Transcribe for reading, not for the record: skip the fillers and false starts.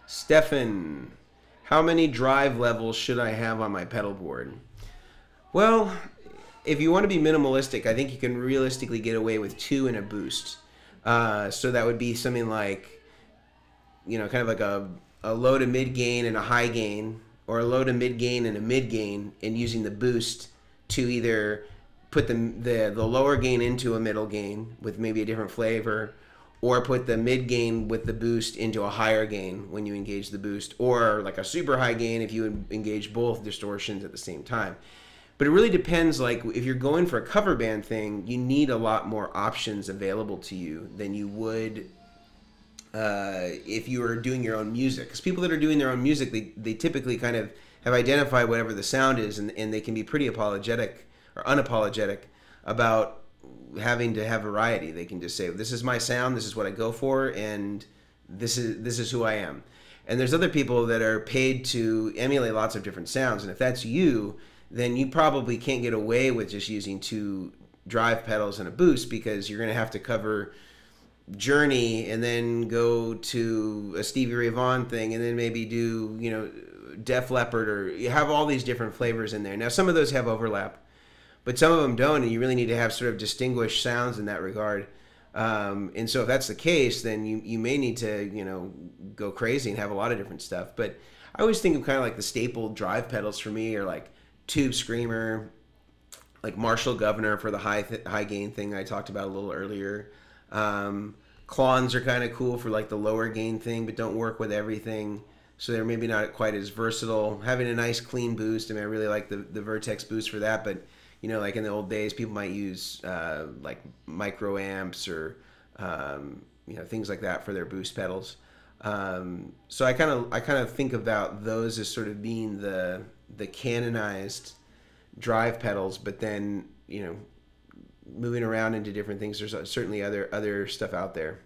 Stefan, how many drive levels should I have on my pedal board? Well, if you want to be minimalistic, I think you can realistically get away with two and a boost. So that would be something like, kind of like a low to mid gain and a high gain, or a low to mid gain and a mid gain, and using the boost to either put the lower gain into a middle gain with maybe a different flavor, or put the mid gain with the boost into a higher gain when you engage the boost, or like a super high gain if you engage both distortions at the same time. But it really depends. Like if you're going for a cover band thing, you need a lot more options available to you than you would if you were doing your own music. Because people that are doing their own music, they typically kind of have identified whatever the sound is, and they can be pretty apologetic or unapologetic about having to have variety. They can just say, this is my sound, this is what I go for, and this is who I am. And there's other people that are paid to emulate lots of different sounds, and if that's you, then you probably can't get away with just using two drive pedals and a boost, because you're going to have to cover Journey and then go to a Stevie Ray Vaughan thing, and then maybe do Def Leppard, or you have all these different flavors in there. Now some of those have overlap, but some of them don't, and you really need to have sort of distinguished sounds in that regard. And so if that's the case, then you may need to go crazy and have a lot of different stuff. But I always think of kind of like the staple drive pedals for me are like Tube Screamer, like Marshall Governor for the high gain thing I talked about a little earlier. Clones are kind of cool for like the lower gain thing, but don't work with everything, so they're maybe not quite as versatile. Having a nice clean boost, I really like the Vertex boost for that, but like in the old days, people might use like micro amps or things like that for their boost pedals. So I kind of think about those as sort of being the canonized drive pedals, but then moving around into different things. There's certainly other stuff out there.